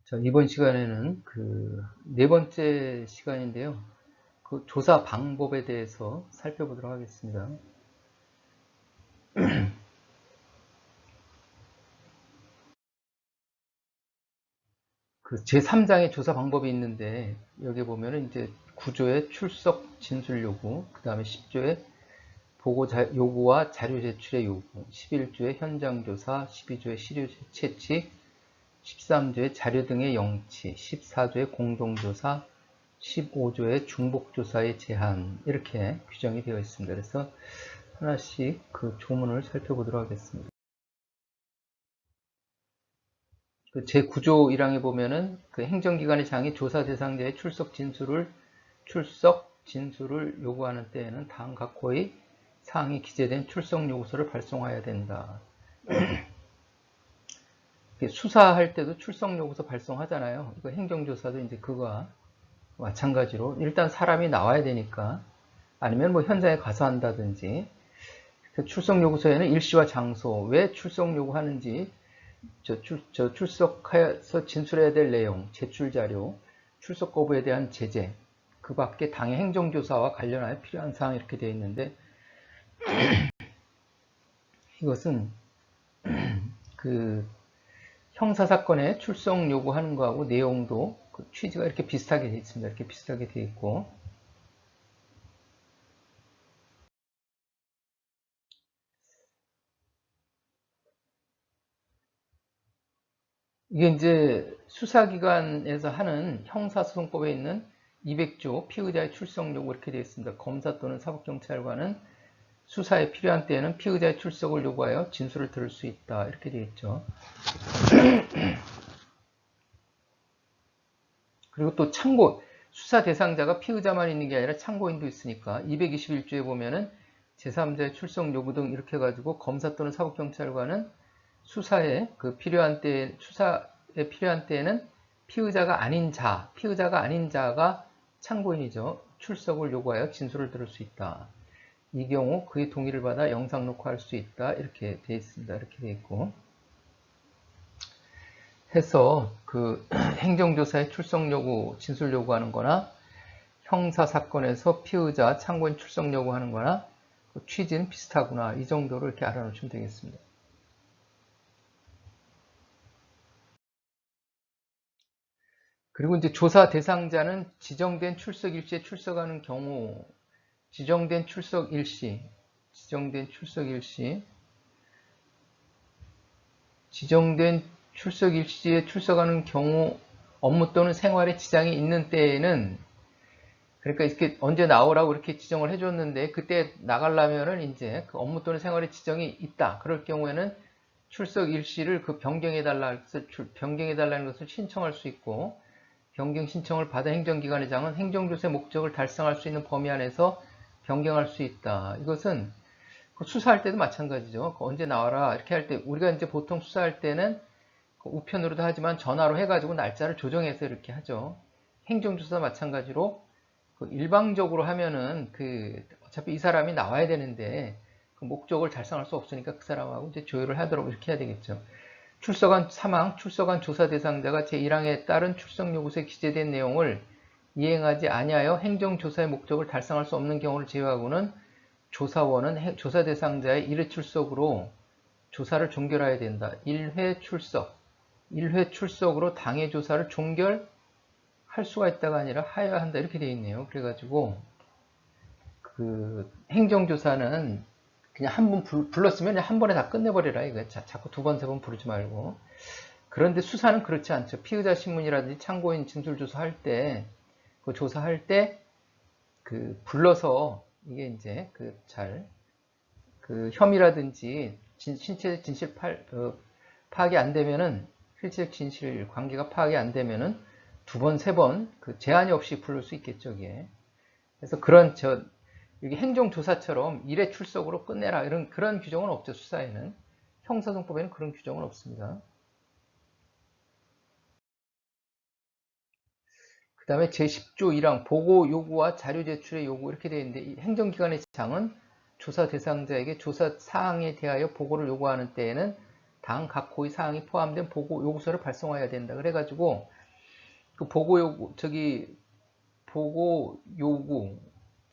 자, 이번 시간에는 그 네 번째 시간인데요. 그 조사 방법에 대해서 살펴보도록 하겠습니다. 그 제3장의 조사 방법이 있는데 여기 보면은 이제 9조의 출석 진술 요구, 그 다음에 10조의 보고 요구와 자료 제출의 요구, 11조의 현장 조사, 12조의 시료 채취, 13조의 자료 등의 영치, 14조의 공동조사, 15조의 중복조사의 제한, 이렇게 규정이 되어 있습니다. 그래서 하나씩 그 조문을 살펴보도록 하겠습니다. 그 제9조 1항에 보면은 그 행정기관의 장이 조사 대상자의 출석 진술을 요구하는 때에는 다음 각호의 사항이 기재된 출석 요구서를 발송해야 된다. 수사할 때도 출석 요구서 발송하잖아요. 이거 행정조사도 이제 그거와 마찬가지로 일단 사람이 나와야 되니까, 아니면 뭐 현장에 가서 한다든지, 출석 요구서에는 일시와 장소, 왜 출석 요구하는지, 출석해서 진술해야 될 내용, 제출 자료, 출석 거부에 대한 제재, 그 밖에 당의 행정조사와 관련하여 필요한 사항, 이렇게 되어 있는데, 이것은 그 형사사건에 출석 요구하는 거하고 내용도 그 취지가 이렇게 비슷하게 되어 있습니다. 이렇게 비슷하게 되어 있고, 이게 이제 수사기관에서 하는 형사소송법에 있는 200조 피의자의 출석 요구, 이렇게 되어 있습니다. 검사 또는 사법경찰관은 수사에 필요한 때에는 피의자의 출석을 요구하여 진술을 들을 수 있다, 이렇게 되어 있죠. 그리고 또 참고, 수사 대상자가 피의자만 있는 게 아니라 참고인도 있으니까 221조에 보면은 제3자의 출석 요구 등 이렇게 해가지고 검사 또는 사법경찰관은 수사에 필요한 때에는 피의자가 아닌 자가 참고인이죠. 출석을 요구하여 진술을 들을 수 있다. 이 경우 그의 동의를 받아 영상 녹화할 수 있다, 이렇게 되어 있습니다. 이렇게 되어 있고, 해서 그 행정조사에 출석 요구, 진술 요구하는 거나 형사사건에서 피의자, 참고인 출석 요구하는 거나 그 취지는 비슷하구나, 이 정도로 이렇게 알아놓으시면 되겠습니다. 그리고 이제 조사 대상자는 지정된 출석 일시에 출석하는 경우, 지정된 출석 일시, 지정된 출석 일시에 출석하는 경우, 업무 또는 생활에 지장이 있는 때에는, 그러니까 이렇게 언제 나오라고 이렇게 지정을 해줬는데 그때 나가려면은 이제 그 업무 또는 생활에 지장이 있다, 그럴 경우에는 출석 일시를 변경해달라는 것을 신청할 수 있고, 변경 신청을 받은 행정기관의 장은 행정조사의 목적을 달성할 수 있는 범위 안에서 변경할 수 있다. 이것은 수사할 때도 마찬가지죠. 언제 나와라 이렇게 할 때, 우리가 이제 보통 수사할 때는 우편으로도 하지만 전화로 해가지고 날짜를 조정해서 이렇게 하죠. 행정조사 마찬가지로 일방적으로 하면은 어차피 이 사람이 나와야 되는데 그 목적을 달성할 수 없으니까 그 사람하고 이제 조율을 하도록 이렇게 해야 되겠죠. 출석한 조사 대상자가 제1항에 따른 출석 요구서에 기재된 내용을 이행하지 아니하여 행정조사의 목적을 달성할 수 없는 경우를 제외하고는 조사원은 조사 대상자의 1회 출석으로 조사를 종결해야 된다. 1회 출석으로 당해 조사를 종결할 수가 있다가 아니라 하여야 한다, 이렇게 되어 있네요. 그래가지고 행정조사는 그냥 한 번 불렀으면 한 번에 다 끝내버리라, 이거. 자꾸 두 번, 세 번 부르지 말고. 그런데 수사는 그렇지 않죠. 피의자 신문이라든지 참고인 진술 조사할 때, 불러서 이게 이제 혐의라든지 신체 진실 파악이 안 되면은, 실체 진실 관계가 파악이 안 되면은 두 번, 세 번 제한이 없이 부를 수 있겠죠, 이게. 그래서 이게 행정조사처럼 1회 출석으로 끝내라, 그런 규정은 없죠, 수사에는. 형사소송법에는 그런 규정은 없습니다. 그 다음에 제10조 1항 보고 요구와 자료 제출의 요구, 이렇게 되어 있는데, 이 행정기관의 장은 조사 대상자에게 조사 사항에 대하여 보고를 요구하는 때에는 다음 각 고의 사항이 포함된 보고 요구서를 발송해야 된다. 그래가지고 그 보고 요구 보고 요구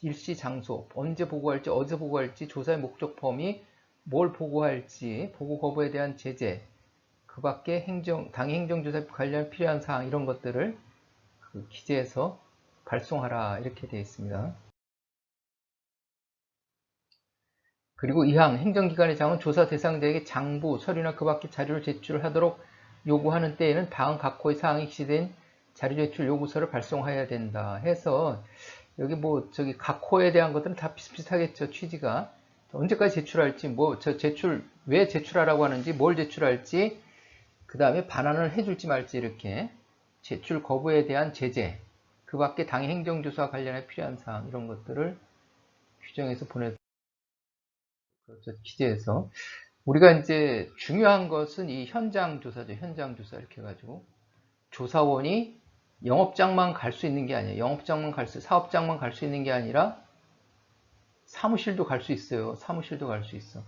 일시 장소 언제 보고할지 어디서 보고할지 조사의 목적 범위 뭘 보고할지 보고 거부에 대한 제재 그 밖에 당해 행정조사 관련 필요한 사항 이런 것들을 그 기재해서 발송하라 이렇게 되어 있습니다. 그리고 이항 행정기관의 장은 조사 대상자에게 장부, 서류나 그 밖의 자료를 제출하도록 요구하는 때에는 다음 각 호의 사항이 기재된 자료 제출 요구서를 발송해야 된다 해서 여기 뭐 저기 각 호에 대한 것들은 다 비슷비슷하겠죠. 취지가 언제까지 제출할지 왜 제출하라고 하는지 뭘 제출할지 그 다음에 반환을 해줄지 말지 이렇게 제출 거부에 대한 제재 그 밖에 당해 행정조사와 관련해 필요한 사항 이런 것들을 규정해서 기재해서 우리가 이제 중요한 것은 이 현장 조사죠. 현장 조사 이렇게 해가지고 조사원이 영업장만 갈 수 있는 게 아니에요. 사업장만 갈 수 있는 게 아니라 사무실도 갈 수 있어요. 사무실도 갈 수 있어.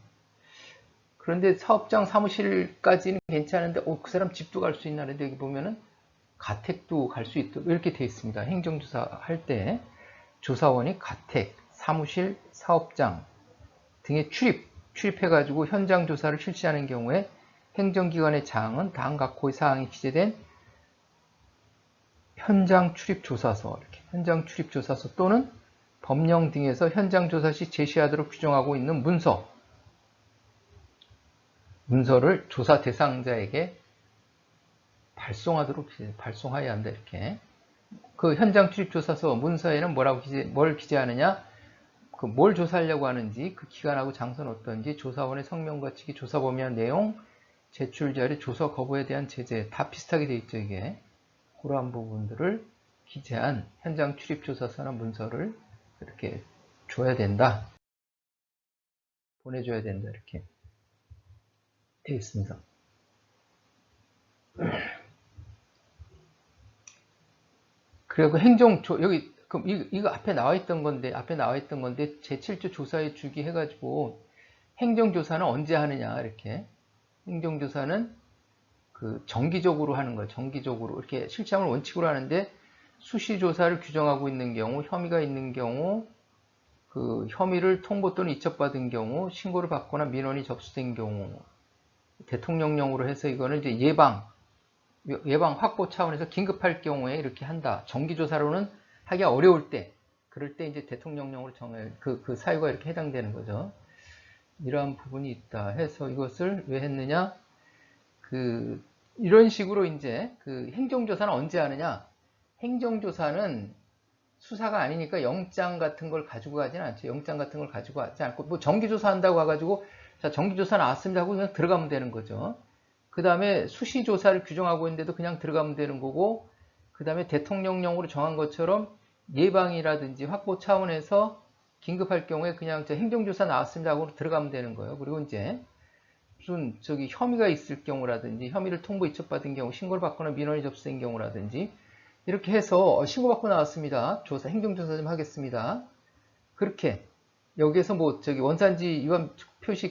그런데 사업장 사무실까지는 괜찮은데 그 사람 집도 갈 수 있나 그런데 여기 보면은 가택도 갈 수 있도록 이렇게 되어 있습니다. 행정조사 할 때 조사원이 가택, 사무실, 사업장 등에 출입해가지고 현장 조사를 실시하는 경우에 행정기관의 장은 다음 각 호의 사항이 기재된 현장 출입조사서, 현장 출입조사서 또는 법령 등에서 현장 조사 시 제시하도록 규정하고 있는 문서를 조사 대상자에게 발송해야 한다 이렇게. 그 현장 출입조사서 문서에는 뭘 기재하느냐? 뭘 조사하려고 하는지, 그 기간하고 장소는 어떤지, 조사원의 성명과 측이 조사 범위와 내용, 제출 자료, 조사 거부에 대한 제재 다 비슷하게 돼 있죠 이게. 그러한 부분들을 기재한 현장 출입조사서나 문서를 이렇게 줘야 된다, 보내줘야 된다 이렇게 돼 있습니다. 그리고 여기 이거 앞에 나와 있던 건데 제7조 조사에 주기 해가지고 행정조사는 언제 하느냐 이렇게. 행정조사는 그 정기적으로 하는 거예요. 정기적으로 이렇게 실시함을 원칙으로 하는데 수시조사를 규정하고 있는 경우, 혐의가 있는 경우, 그 혐의를 통보 또는 이첩받은 경우, 신고를 받거나 민원이 접수된 경우, 대통령령으로 해서 이거는 이제 예방 확보 차원에서 긴급할 경우에 이렇게 한다. 정기조사로는 하기가 어려울 때, 그럴 때 이제 대통령령으로 그 사유가 이렇게 해당되는 거죠. 이러한 부분이 있다 해서 이것을 왜 했느냐? 이런 식으로 이제 그 행정조사는 언제 하느냐? 행정조사는 수사가 아니니까 영장 같은 걸 가지고 가지는 않죠. 영장 같은 걸 가지고 가지 않고, 뭐 정기조사 한다고 와가지고, 자, 정기조사 나왔습니다 하고 그냥 들어가면 되는 거죠. 그 다음에 수시조사를 규정하고 있는데도 그냥 들어가면 되는 거고, 그 다음에 대통령령으로 정한 것처럼 예방이라든지 확보 차원에서 긴급할 경우에 그냥 행정조사 나왔습니다 하고 들어가면 되는 거예요. 그리고 이제 무슨 혐의가 있을 경우라든지, 혐의를 통보 이첩받은 경우, 신고를 받거나 민원이 접수된 경우라든지, 이렇게 해서 신고받고 나왔습니다. 행정조사 좀 하겠습니다. 그렇게 여기에서 뭐 원산지 위반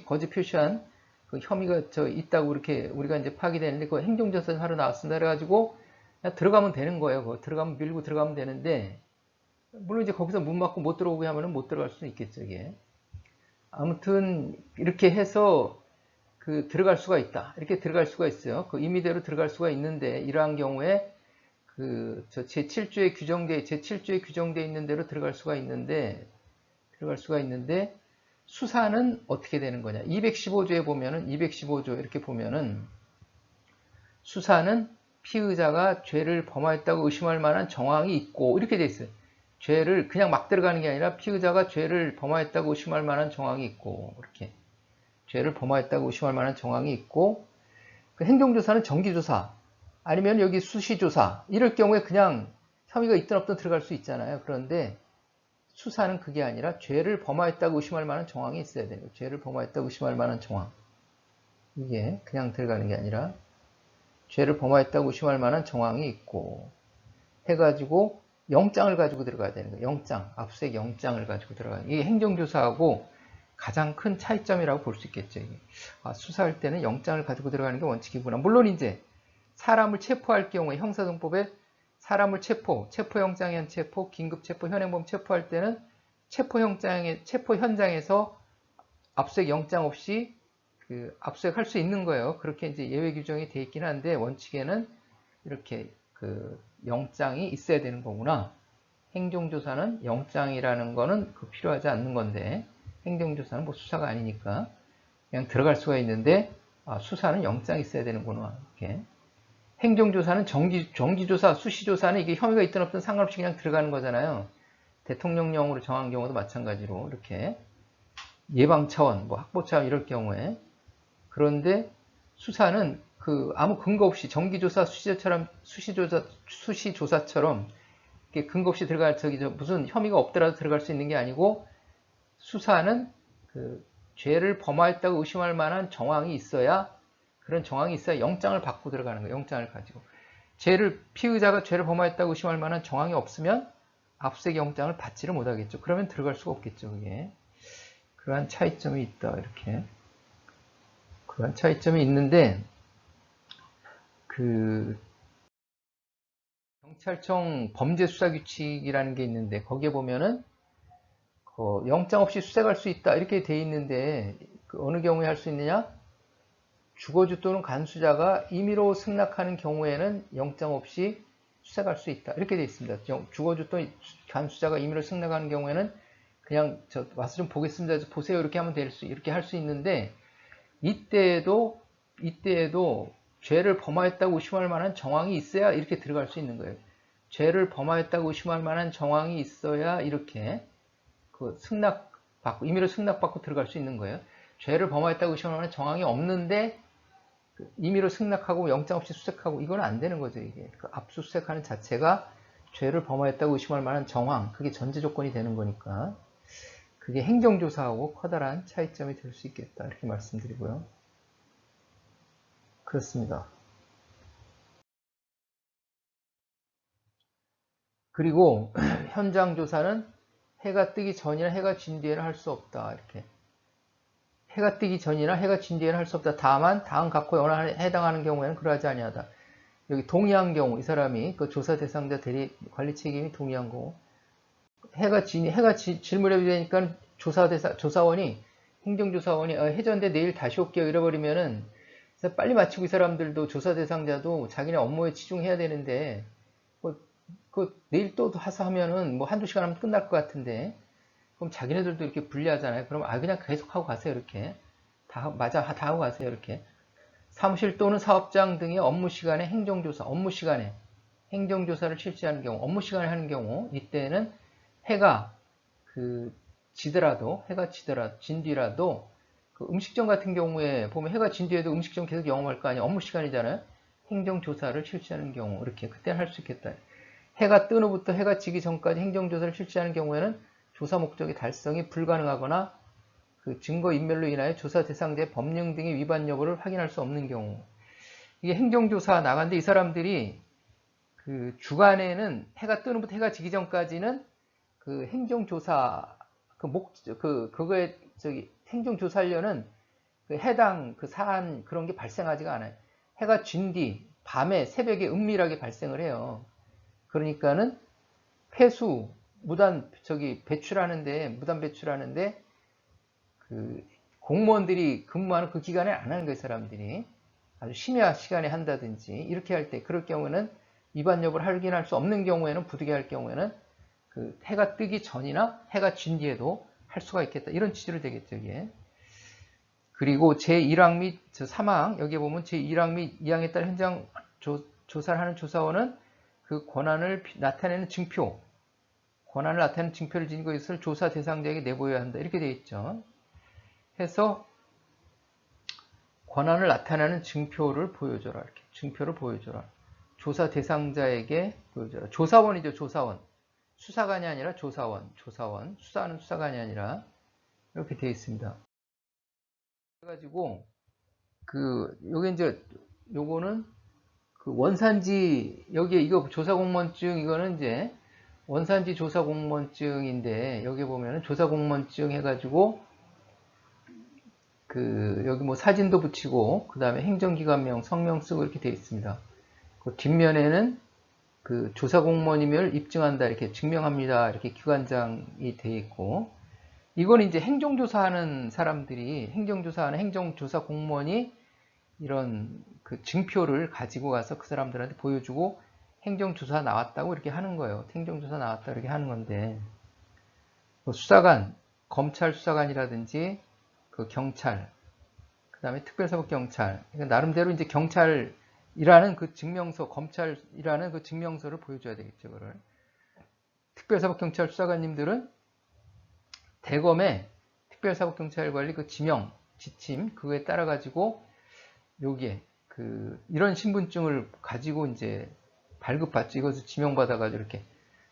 거짓 표시한 그 혐의가 있다고 이렇게 우리가 이제 파악되는데 그 행정조사 하러 나왔습니다. 그래가지고 그냥 들어가면 되는 거예요. 밀고 들어가면 되는데, 물론 이제 거기서 문 막고 못 들어오게 하면은 못 들어갈 수는 있겠죠, 이게. 아무튼 이렇게 해서 들어갈 수가 있다. 이렇게 들어갈 수가 있어요. 그 임의대로 들어갈 수가 있는데, 이러한 경우에 제7조에 규정되어 있는 대로 들어갈 수가 있는데, 수사는 어떻게 되는 거냐? 215조에 보면은, 215조 이렇게 보면은, 수사는 피의자가 죄를 범하였다고 의심할 만한 정황이 있고, 이렇게 돼 있어요. 죄를 그냥 막 들어가는 게 아니라 피의자가 죄를 범하였다고 의심할 만한 정황이 있고, 이렇게. 죄를 범하였다고 의심할 만한 정황이 있고, 그 행정조사는 정기조사, 아니면 여기 수시조사, 이럴 경우에 그냥 혐의가 있든 없든 들어갈 수 있잖아요. 그런데 수사는 그게 아니라 죄를 범하였다고 의심할 만한 정황이 있어야 돼요. 죄를 범하였다고 의심할 만한 정황. 이게 그냥 들어가는 게 아니라 죄를 범하였다고 의심할 만한 정황이 있고 해가지고 영장을 가지고 들어가야 되는 거예요. 압수수색 영장을 가지고 들어가요. 이게 행정조사하고 가장 큰 차이점이라고 볼 수 있겠죠. 이게. 수사할 때는 영장을 가지고 들어가는 게 원칙이구나. 물론 이제 사람을 체포할 경우에 형사등법에 사람을 체포영장의 체포, 긴급체포, 현행범 체포할 때는 체포 현장에서 압수수색 영장 없이 압수수색할 수 있는 거예요. 그렇게 이제 예외 규정이 돼 있긴 한데 원칙에는 이렇게 영장이 있어야 되는 거구나. 행정조사는 영장이라는 거는 필요하지 않는 건데 행정조사는 뭐 수사가 아니니까 그냥 들어갈 수가 있는데 수사는 영장이 있어야 되는구나. 이렇게. 행정조사는 정기조사, 수시조사는 이게 혐의가 있든 없든 상관없이 그냥 들어가는 거잖아요. 대통령령으로 정한 경우도 마찬가지로 이렇게 예방 차원, 뭐 확보 차원 이럴 경우에. 그런데 수사는 아무 근거 없이 정기조사, 수시조사처럼 이렇게 근거 없이 들어갈 무슨 혐의가 없더라도 들어갈 수 있는 게 아니고 수사는 죄를 범하였다고 의심할 만한 정황이 있어야 그런 정황이 있어야 영장을 받고 들어가는 거예요. 영장을 가지고. 피의자가 죄를 범하였다고 의심할 만한 정황이 없으면 압수수색 영장을 받지를 못하겠죠. 그러면 들어갈 수가 없겠죠. 그게. 그러한 차이점이 있다. 이렇게. 그러한 차이점이 있는데 경찰청 범죄수사규칙이라는 게 있는데 거기에 보면은 영장 없이 수색할 수 있다. 이렇게 돼 있는데 어느 경우에 할 수 있느냐? 주거주 또는 간수자가 임의로 승낙하는 경우에는 영장 없이 수색할 수 있다. 이렇게 되어 있습니다. 주거주 또는 간수자가 임의로 승낙하는 경우에는 그냥 와서 좀 보겠습니다. 보세요. 이렇게 하면 이렇게 할 수 있는데 이때에도 죄를 범하였다고 의심할 만한 정황이 있어야 이렇게 들어갈 수 있는 거예요. 죄를 범하였다고 의심할 만한 정황이 있어야 이렇게 임의로 승낙받고 들어갈 수 있는 거예요. 죄를 범하였다고 의심할 만한 정황이 없는데 임의로 승낙하고 영장 없이 수색하고 이건 안 되는 거죠. 이게 압수수색하는 자체가 죄를 범하였다고 의심할 만한 정황, 그게 전제 조건이 되는 거니까 그게 행정조사하고 커다란 차이점이 될 수 있겠다 이렇게 말씀드리고요. 그렇습니다. 그리고 현장 조사는 해가 뜨기 전이나 해가 진 뒤에는 할 수 없다 이렇게. 해가 뜨기 전이나 해가 진 뒤에는 할 수 없다. 다만 다음 각호에 해당하는 경우에는 그러하지 아니하다. 여기 동의한 경우 이 사람이 조사 대상자 대리 관리 책임이 동의한 경우 해가 질 무렵이 되니까 조사원이 행정조사원이 해전대 내일 다시 올게요 이래버리면은 빨리 마치고 이 사람들도 조사 대상자도 자기네 업무에 치중해야 되는데 내일 또 하서 하면은 뭐 한두 시간 하면 끝날 것 같은데 그럼 자기네들도 이렇게 불리하잖아요. 그럼 그냥 계속 하고 가세요. 이렇게. 다 하고 가세요. 이렇게. 사무실 또는 사업장 등의 업무 시간에 행정조사를 실시하는 경우, 업무 시간에 하는 경우, 이때는 해가 진 뒤라도 음식점 같은 경우에 보면 해가 진 뒤에도 음식점 계속 영업할 거 아니에요. 업무 시간이잖아요. 행정조사를 실시하는 경우, 이렇게. 그때는 할 수 있겠다. 해가 뜬 후부터 해가 지기 전까지 행정조사를 실시하는 경우에는 조사 목적의 달성이 불가능하거나 증거인멸로 인하여 조사 대상자의 법령 등의 위반 여부를 확인할 수 없는 경우. 이게 행정조사 나갔는데 이 사람들이 주간에는 해가 뜨는 부터 해가 지기 전까지는 행정조사 그거에 행정조사하려는 해당 사안 그런 게 발생하지가 않아요. 해가 진 뒤 밤에 새벽에 은밀하게 발생을 해요. 그러니까는 무단 배출하는데 공무원들이 근무하는 그 기간에 안 하는 거예요. 사람들이 아주 심야 시간에 한다든지 이렇게 할 때 그럴 경우는 위반 여부를 확인할 수 없는 경우에는 부득이 할 경우에는 해가 뜨기 전이나 해가 진 뒤에도 할 수가 있겠다. 이런 취지로 되겠죠. 이게. 그리고 제1항 및 3항 여기에 보면 제1항 및 2항에 따라 현장 조사를 하는 조사원은 권한을 나타내는 증표를 지닌 것을 조사 대상자에게 내보여야 한다. 이렇게 되어 있죠. 해서 권한을 나타내는 증표를 보여줘라. 이렇게 증표를 보여줘라. 조사 대상자에게 보여줘라. 조사원이죠. 조사원. 수사관이 아니라 조사원. 수사하는 수사관이 아니라 이렇게 되어 있습니다. 그래가지고 요거는 원산지 여기에 이거 조사공무원증 이거는 이제 원산지 조사공무원증인데 여기 보면은 조사공무원증 해가지고 여기 뭐 사진도 붙이고, 그 다음에 행정기관명, 성명 쓰고 이렇게 되어 있습니다. 그 뒷면에는 그 조사 공무원임을 입증한다, 이렇게 증명합니다, 이렇게 기관장이 되어 있고, 이건 이제 행정조사하는 사람들이, 행정조사하는 행정조사 공무원이 이런 그 증표를 가지고 가서 그 사람들한테 보여주고 행정조사 나왔다고 이렇게 하는 거예요. 행정조사 나왔다 이렇게 하는 건데, 뭐 수사관, 검찰 수사관이라든지 그 경찰, 그 다음에 특별사법경찰, 그러니까 나름대로 이제 경찰이라는 그 증명서, 검찰이라는 그 증명서를 보여줘야 되겠죠. 그걸. 특별사법경찰 수사관님들은 대검의 특별사법경찰관리 그 지명, 지침, 그거에 따라 가지고 여기에 이런 신분증을 가지고 이제 발급받죠. 이것을 지명받아가지고 이렇게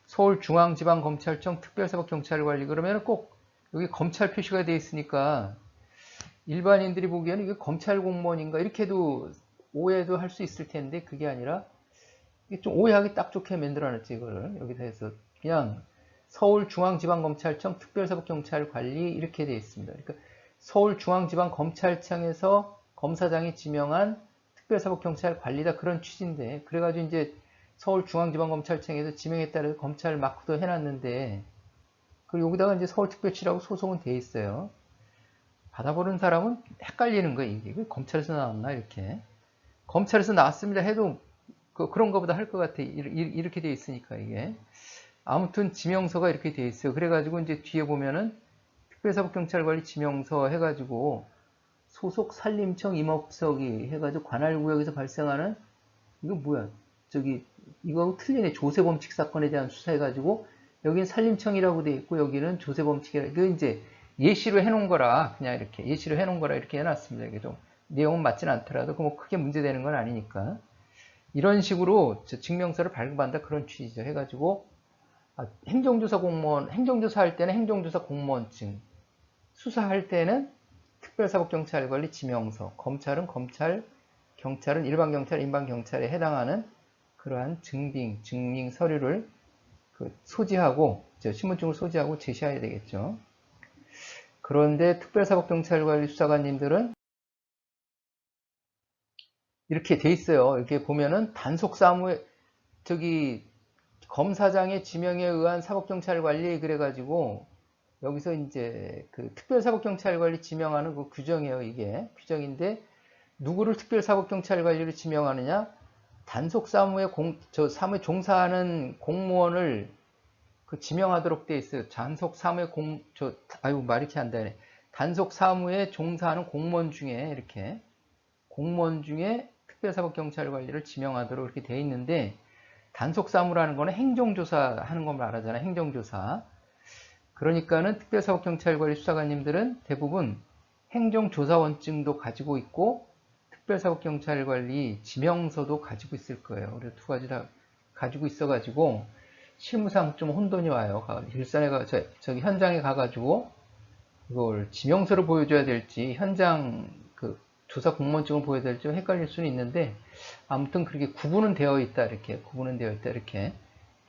서울중앙지방검찰청 특별사법경찰관리 그러면 꼭 여기 검찰 표시가 되어 있으니까 일반인들이 보기에는 이게 검찰 공무원인가 이렇게도 오해도 할 수 있을 텐데, 그게 아니라 이게 좀 오해하기 딱 좋게 만들어놨지. 이거를 여기다 해서 그냥 서울중앙지방검찰청 특별사법경찰관리 이렇게 되어 있습니다. 그러니까 서울중앙지방검찰청에서 검사장이 지명한 특별사법경찰관리다, 그런 취지인데, 그래가지고 이제 서울중앙지방검찰청에서 지명에 따라서 검찰 마크도 해놨는데, 그리고 여기다가 이제 서울특별시라고 소송은 돼 있어요. 받아보는 사람은 헷갈리는 거예요. 이게 검찰에서 나왔나 이렇게. 검찰에서 나왔습니다 해도 그런 거보다 할 것 같아. 이렇게 돼 있으니까 이게. 아무튼 지명서가 이렇게 돼 있어요. 그래가지고 이제 뒤에 보면은 특별사법경찰관리 지명서 해가지고 소속 산림청 임업석이 해가지고 관할구역에서 발생하는, 이거 뭐야? 이거 틀리네. 조세범칙 사건에 대한 수사해가지고 여기는 산림청이라고 돼 있고 여기는 조세범칙이라. 이거 이제 예시로 해놓은 거라 그냥 이렇게 예시로 해놓은 거라 이렇게 해놨습니다. 이게 좀 내용은 맞진 않더라도 뭐 크게 문제되는 건 아니니까 이런 식으로 증명서를 발급한다, 그런 취지죠. 해가지고 행정조사 공무원, 행정조사할 때는 행정조사 공무원증, 수사할 때는 특별사법경찰관리 지명서, 검찰은 검찰, 경찰은 일반경찰, 인방경찰에 해당하는 그러한 증빙 서류를 소지하고, 신분증을 소지하고 제시해야 되겠죠. 그런데 특별사법경찰관리 수사관님들은 이렇게 돼 있어요. 이렇게 보면은 단속 사무에, 검사장의 지명에 의한 사법경찰관리 그래가지고 여기서 이제 특별사법경찰관리 지명하는 그 규정이에요. 이게 규정인데, 누구를 특별사법경찰관리로 지명하느냐? 단속 사무에 사무에 종사하는 공무원을 지명하도록 돼 있어요. 단속 사무에 말 이렇게 한다네. 단속 사무에 종사하는 공무원 중에 이렇게 공무원 중에 특별사법경찰관리를 지명하도록 이렇게 돼 있는데, 단속 사무라는 거는 행정조사 하는 걸 말하잖아요. 행정조사. 그러니까는 특별사법경찰관리 수사관님들은 대부분 행정조사원증도 가지고 있고 특별사법경찰관리 지명서도 가지고 있을 거예요. 그래서 두 가지 다 가지고 있어가지고 실무상 좀 혼돈이 와요. 일선에 저기 현장에 가가지고 이걸 지명서를 보여줘야 될지 현장 조사 공무원증을 보여야 될지 좀 헷갈릴 수는 있는데, 아무튼 그렇게 구분은 되어 있다, 이렇게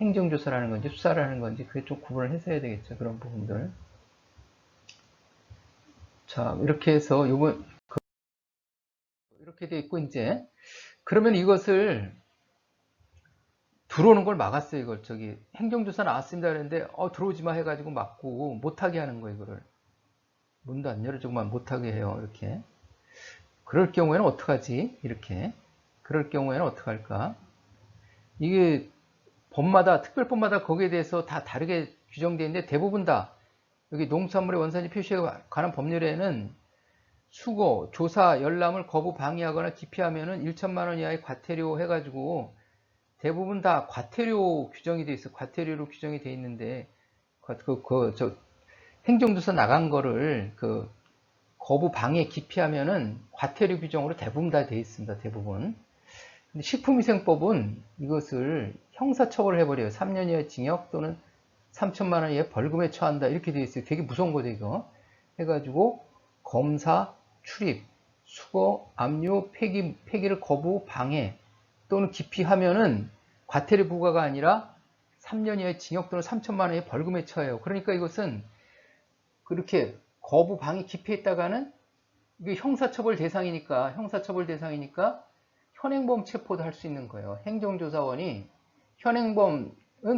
행정조사라는 건지 수사를 하는 건지 그게 좀 구분을 해서 해야 되겠죠. 그런 부분들. 자, 이렇게 해서 요번 이렇게 돼 있고, 이제 그러면 이것을 들어오는 걸 막았어요. 이걸 행정조사 나왔습니다 그랬는데 들어오지 마 해가지고 막고 못하게 하는 거예요. 이거를 문도 안 열어주고만 못하게 해요. 이렇게. 그럴 경우에는 어떡하지? 이렇게. 그럴 경우에는 어떡할까? 이게 법마다, 특별법마다 거기에 대해서 다 다르게 규정되어 있는데, 대부분 다 여기 농수산물의 원산지 표시에 관한 법률에는 수거, 조사, 열람을 거부, 방해하거나 기피하면은 1천만 원 이하의 과태료 해가지고 대부분 다 과태료 규정이 돼 있어. 과태료로 규정이 돼 있는데, 행정조사 나간 거를 거부, 방해, 기피하면은 과태료 규정으로 대부분 다 돼 있습니다. 대부분. 근데 식품위생법은 이것을 형사처벌을 해버려요. 3년 이하의 징역 또는 3천만 원 이하의 벌금에 처한다. 이렇게 돼 있어요. 되게 무서운 거죠, 이거. 해가지고 검사, 출입, 수거, 압류, 폐기를 거부, 방해 또는 기피하면은 과태료 부과가 아니라 3년 이하의 징역 또는 3천만 원의 벌금에 처해요. 그러니까 이것은 그렇게 거부, 방해, 기피했다가는 이게 형사처벌 대상이니까 현행범 체포도 할 수 있는 거예요. 행정조사원이 현행범은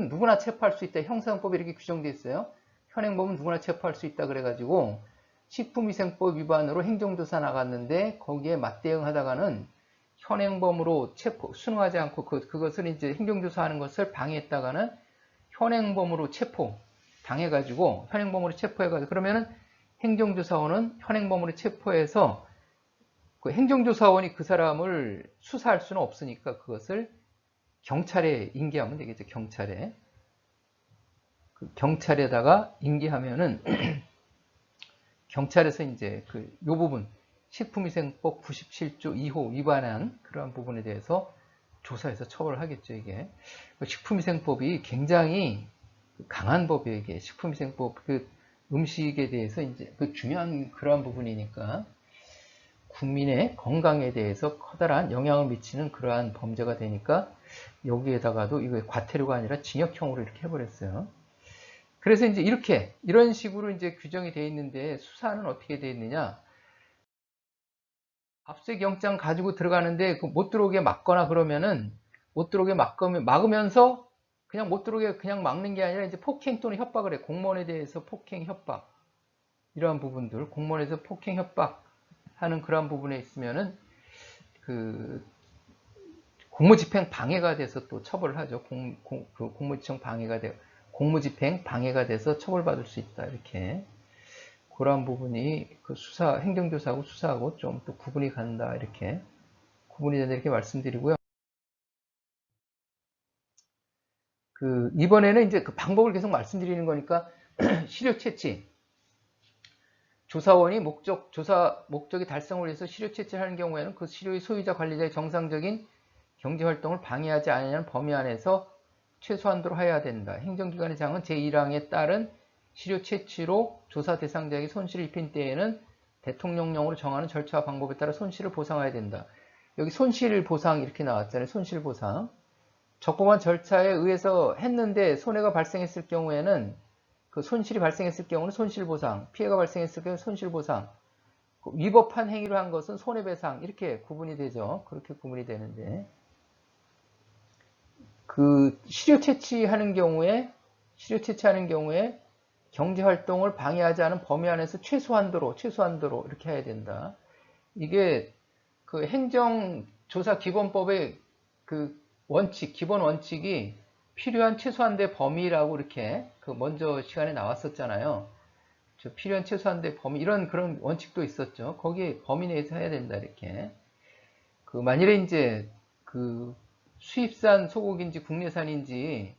누구나 체포할 수 있다. 형사법에 이렇게 규정되어 있어요. 현행범은 누구나 체포할 수 있다 그래가지고 식품위생법 위반으로 행정조사 나갔는데 거기에 맞대응하다가는 현행범으로 수능하지 않고 그것을 이제 행정조사하는 것을 방해했다가는 현행범으로 체포해가지고 그러면은 행정조사원은 현행범으로 체포해서 그 행정조사원이 그 사람을 수사할 수는 없으니까 그것을 경찰에 인계하면 되겠죠. 경찰에다가 인계하면은 경찰에서 이제 요 부분 식품위생법 97조 2호 위반한 그러한 부분에 대해서 조사해서 처벌을 하겠죠. 이게 식품위생법이 굉장히 강한 법이에요. 이게 식품위생법 음식에 대해서 이제 중요한 그러한 부분이니까 국민의 건강에 대해서 커다란 영향을 미치는 그러한 범죄가 되니까 여기에다가도 이거 과태료가 아니라 징역형으로 이렇게 해버렸어요. 그래서 이제 이런 식으로 이제 규정이 되어 있는데 수사는 어떻게 되어 있느냐? 압수수색 영장 가지고 들어가는데 못 들어오게 막거나 그러면은 못 들어오게 막으면서 그냥 못 들어오게 그냥 막는 게 아니라 이제 폭행 또는 협박을 해. 공무원에 대해서 폭행, 협박 이러한 부분들 공무원에서 폭행, 협박하는 그러한 부분에 있으면은 공무집행 방해가 돼서 또 처벌을 하죠. 공무집행 방해가 돼서 처벌받을 수 있다. 이렇게. 그러한 부분이 행정조사하고 수사하고 좀 또 구분이 간다. 구분이 된다. 이렇게 말씀드리고요. 이번에는 이제 방법을 계속 말씀드리는 거니까, 시료 채취. 조사원이 조사 목적이 달성을 위해서 시료 채취를 하는 경우에는 그 시료의 소유자 관리자의 정상적인 경제활동을 방해하지 않으려는 범위 안에서 최소한도로 해야 된다. 행정기관의 장은 제1항에 따른 시료 채취로 조사 대상자에게 손실을 입힌 때에는 대통령령으로 정하는 절차와 방법에 따라 손실을 보상해야 된다. 여기 손실보상 이렇게 나왔잖아요. 손실보상. 적법한 절차에 의해서 했는데 손해가 발생했을 경우에는 손실이 발생했을 경우는 손실보상, 피해가 발생했을 경우는 손실보상, 위법한 행위를 한 것은 손해배상 이렇게 구분이 되죠. 그렇게 구분이 되는데 시료 채취하는 경우에 경제활동을 방해하지 않은 범위 안에서 최소한도로 이렇게 해야 된다. 이게 행정조사 기본법의 기본 원칙이 필요한 최소한대 범위라고 이렇게 먼저 시간에 나왔었잖아요. 필요한 최소한대 범위 이런 그런 원칙도 있었죠. 거기에 범위 내에서 해야 된다 이렇게. 만일에 이제 수입산 소고기인지 국내산인지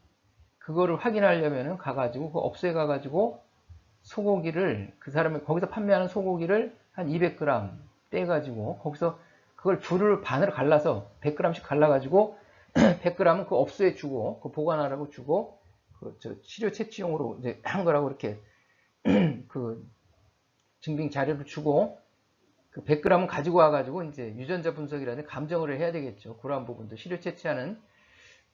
그거를 확인하려면은 가가지고 업소에 가가지고 소고기를 그 사람이 거기서 판매하는 소고기를 한 200g 떼가지고 거기서 그걸 줄을 반으로 갈라서 100g씩 갈라가지고 100g은 그 업소에 주고 보관하라고 주고 시료 채취용으로 이제 한 거라고 이렇게 증빙 자료를 주고 100g은 가지고 와가지고 이제 유전자 분석이라든지 감정을 해야 되겠죠. 그러한 부분도 시료 채취하는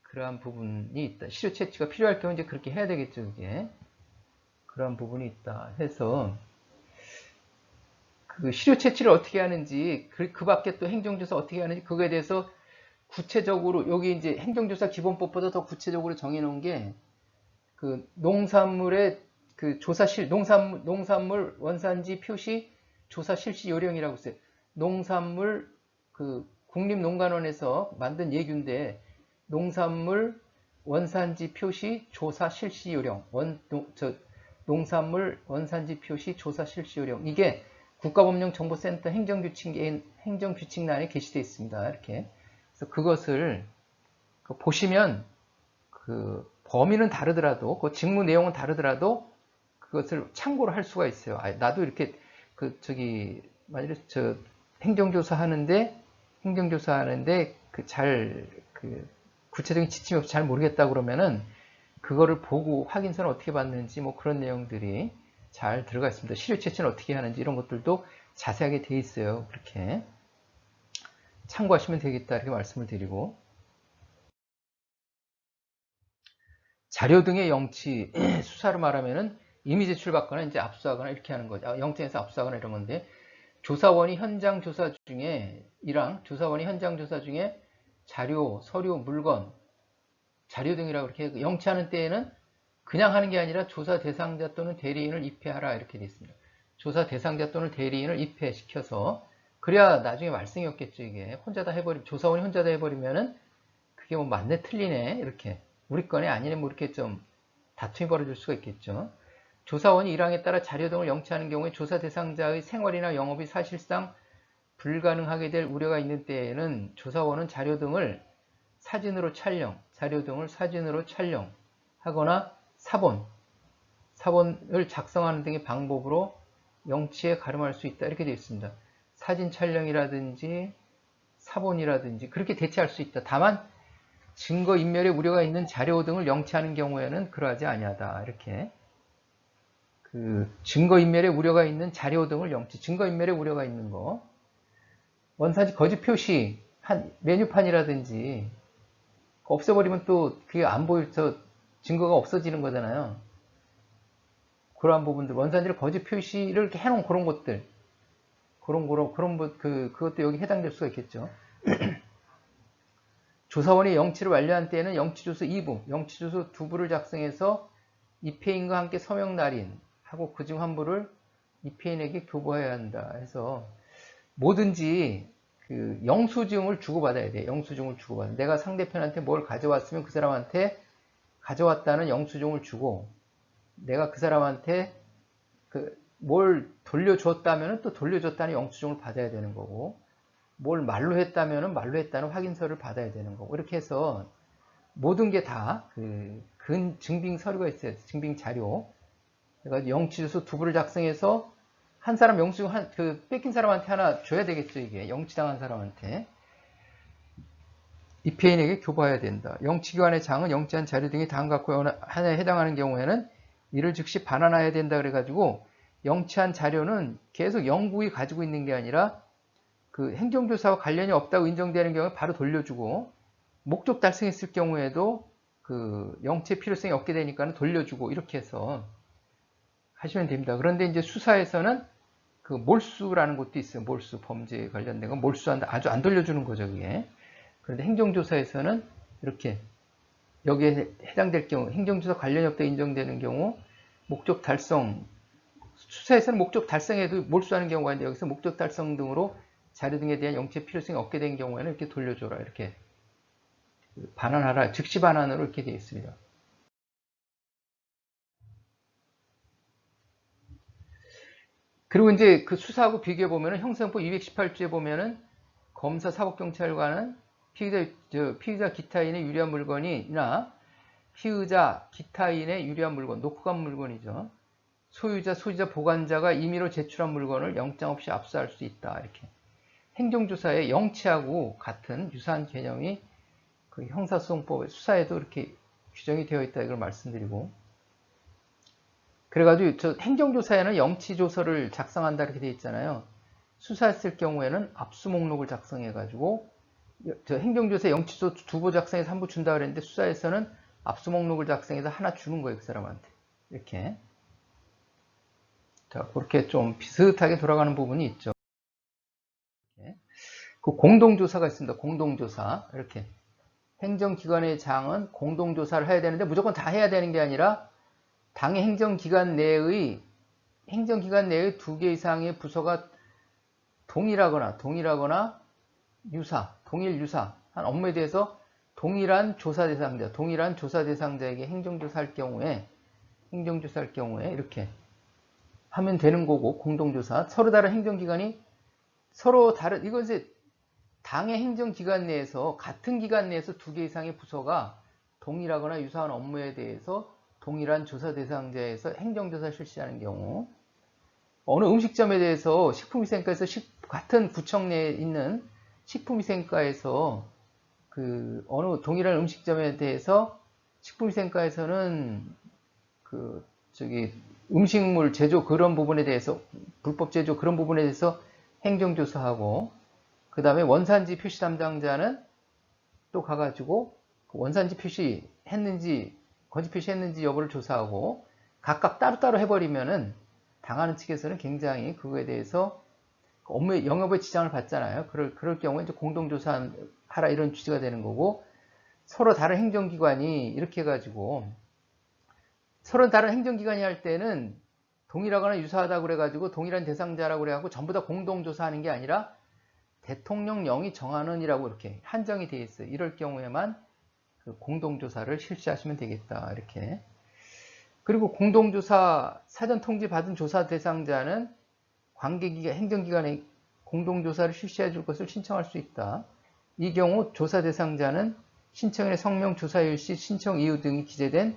그러한 부분이 있다. 시료 채취가 필요할 경우 이제 그렇게 해야 되겠죠. 그게 그러한 부분이 있다 해서 시료 채취를 어떻게 하는지 그 밖에 또 행정조사 어떻게 하는지 그거에 대해서 구체적으로 여기 이제 행정조사 기본법보다 더 구체적으로 정해놓은 게 농산물의 농산물 원산지 표시 조사 실시 요령이라고 있어요. 농산물 국립농가원에서 만든 예규인데 농산물 원산지 표시 조사 실시 요령 농산물 원산지 표시 조사 실시 요령 이게 국가법령정보센터 행정규칙란에 게시되어 있습니다. 이렇게 그래서 그것을 보시면 범위는 다르더라도 직무 내용은 다르더라도 그것을 참고를 할 수가 있어요. 나도 이렇게 만약에 행정조사 하는데 구체적인 지침이 없이 잘 모르겠다 그러면은 그거를 보고 확인서는 어떻게 받는지 뭐 그런 내용들이 잘 들어가 있습니다. 시료 채취는 어떻게 하는지 이런 것들도 자세하게 돼 있어요. 그렇게 참고하시면 되겠다 이렇게 말씀을 드리고 자료 등의 영치 수사로 말하면은 이미 제출받거나 이제 압수하거나 이렇게 하는 거죠. 영장에서 압수하거나 이런 건데 조사원이 현장 조사 중에 조사원이 현장 조사 중에 자료, 서류, 물건, 자료 등이라고 이렇게 영치하는 때에는 그냥 하는 게 아니라 조사 대상자 또는 대리인을 입회하라 이렇게 되어 있습니다. 조사 대상자 또는 대리인을 입회시켜서 그래야 나중에 말썽이 없겠죠. 이게 조사원이 혼자 다 해버리면은 그게 뭐 맞네 틀리네 이렇게 우리 건이 아니네 뭐 이렇게 좀 다툼이 벌어질 수가 있겠죠. 조사원이 일항에 따라 자료 등을 영치하는 경우에 조사 대상자의 생활이나 영업이 사실상 불가능하게 될 우려가 있는 때에는 조사원은 자료 등을 사진으로 촬영하거나 사본을 작성하는 등의 방법으로 영치에 가름할 수 있다 이렇게 되어 있습니다. 사진 촬영이라든지 사본이라든지 그렇게 대체할 수 있다. 다만 증거인멸의 우려가 있는 자료 등을 영치하는 경우에는 그러하지 아니하다. 이렇게 증거인멸의 우려가 있는 자료 등을 증거인멸의 우려가 있는 거 원산지 거짓 표시 메뉴판이라든지 없애버리면 또 그게 안 보여서 증거가 없어지는 거잖아요. 그러한 부분들 원산지를 거짓 표시를 이렇게 해놓은 그런 것들 그것도 여기 해당될 수가 있겠죠. 조사원이 영치를 완료한 때에는 영치조서 2부, 영치조서 2부를 작성해서 입회인과 함께 서명 날인하고 그중 한 부를 입회인에게 교부해야 한다 해서 뭐든지 영수증을 주고받아야 돼. 영수증을 주고받아. 내가 상대편한테 뭘 가져왔으면 그 사람한테 가져왔다는 영수증을 주고 내가 그 사람한테 뭘 돌려줬다면 또 돌려줬다는 영수증을 받아야 되는 거고 뭘 말로 했다면 말로 했다는 확인서를 받아야 되는 거고 이렇게 해서 모든 게 다 증빙 서류가 있어요. 증빙 자료. 그래서 영치조서 2부를 작성해서 한 사람 영수증 뺏긴 사람한테 하나 줘야 되겠죠. 이게 영치당한 사람한테 입회인에게 교부해야 된다. 영치기관의 장은 영치한 자료 등이 다음과 같고 하나에 해당하는 경우에는 이를 즉시 반환해야 된다 그래가지고 영치한 자료는 계속 영구히 가지고 있는 게 아니라 행정조사와 관련이 없다고 인정되는 경우에 바로 돌려주고 목적 달성했을 경우에도 영치의 필요성이 없게 되니까 돌려주고 이렇게 해서 하시면 됩니다. 그런데 이제 수사에서는 몰수라는 것도 있어요. 몰수 범죄에 관련된 건 몰수한다. 아주 안 돌려주는 거죠, 그게. 그런데 행정조사에서는 이렇게 여기에 해당될 경우 행정조사 관련이 없다 인정되는 경우 목적 달성 수사에서는 목적 달성에도 몰수하는 경우가 있는데 여기서 목적 달성 등으로 자료 등에 대한 영치의 필요성이 없게 된 경우에는 이렇게 돌려줘라 이렇게 반환하라 즉시 반환으로 이렇게 되어 있습니다. 그리고 이제 수사하고 비교해 보면은 형사형법 218조에 보면은 검사 사법경찰관은 피의자 기타인의 유리한 물건이나 피의자 기타인의 유리한 물건, 놓고 간 물건이죠. 소유자, 보관자가 임의로 제출한 물건을 영장 없이 압수할 수 있다. 이렇게. 행정조사의 영치하고 같은 유사한 개념이 형사소송법의 수사에도 이렇게 규정이 되어 있다. 이걸 말씀드리고. 그래가지고 행정조사에는 영치조서를 작성한다. 이렇게 되어 있잖아요. 수사했을 경우에는 압수 목록을 작성해가지고 행정조사 영치조서 2부 작성해서 3부 준다 그랬는데 수사에서는 압수 목록을 작성해서 하나 주는 거예요. 그 사람한테. 이렇게. 자, 그렇게 좀 비슷하게 돌아가는 부분이 있죠. 공동조사가 있습니다. 공동조사. 이렇게. 행정기관의 장은 공동조사를 해야 되는데 무조건 다 해야 되는 게 아니라 당의 행정기관 내의 2개 이상의 부서가 동일하거나 동일 유사한 업무에 대해서 동일한 조사 대상자에게 행정조사할 경우에 이렇게 하면 되는 거고 공동조사 서로 다른 행정기관이 이것은 당의 행정기관 내에서 같은 기관 내에서 2개 이상의 부서가 동일하거나 유사한 업무에 대해서 동일한 조사 대상자에서 행정조사 실시하는 경우 어느 음식점에 대해서 식품위생과에서 같은 구청 내에 있는 식품위생과에서 어느 동일한 음식점에 대해서 식품위생과에서는 음식물 제조 그런 부분에 대해서 불법 제조 그런 부분에 대해서 행정조사하고 그 다음에 원산지 표시 담당자는 또 가가지고 원산지 표시 했는지 거짓 표시했는지 여부를 조사하고 각각 따로따로 해버리면은 당하는 측에서는 굉장히 그거에 대해서 업무 영업에 지장을 받잖아요. 그럴 경우에 이제 공동조사하라 이런 취지가 되는 거고, 서로 다른 행정기관이 이렇게 해가지고 서로 다른 행정기관이 할 때는 동일하거나 유사하다고 그래가지고 동일한 대상자라고 그래가지고 전부 다 공동조사하는 게 아니라 대통령령이 정하는이라고 이렇게 한정이 되어 있어요. 이럴 경우에만 그 공동조사를 실시하시면 되겠다. 이렇게. 그리고 공동조사 사전 통지 받은 조사 대상자는 관계기관, 행정기관에 공동조사를 실시해 줄 것을 신청할 수 있다. 이 경우 조사 대상자는 신청인의 성명, 조사일 시, 신청 이유 등이 기재된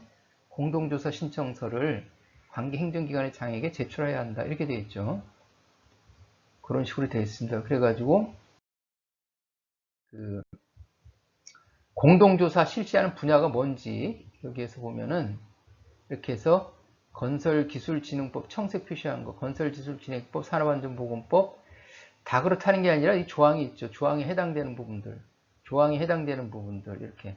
공동조사 신청서를 관계 행정기관의 장에게 제출해야 한다. 이렇게 되어 있죠. 그런 식으로 되어 있습니다. 그래가지고 그 공동조사 실시하는 분야가 뭔지 여기에서 보면은 이렇게 해서 건설기술진흥법 청색 표시한 거, 건설기술진흥법, 산업안전보건법 다 그렇다는 게 아니라 이 조항이 있죠. 조항에 해당되는 부분들, 이렇게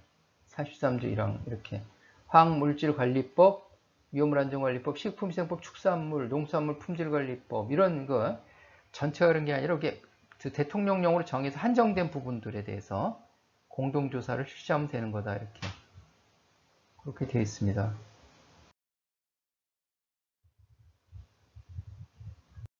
43조 1항 이렇게 화학물질관리법, 위험물안전관리법, 식품위생법, 축산물, 농수산물 품질관리법 이런 거 전체가 그런 게 아니라 이게 대통령령으로 정해서 한정된 부분들에 대해서 공동조사를 실시하면 되는 거다 이렇게 그렇게 되어 있습니다.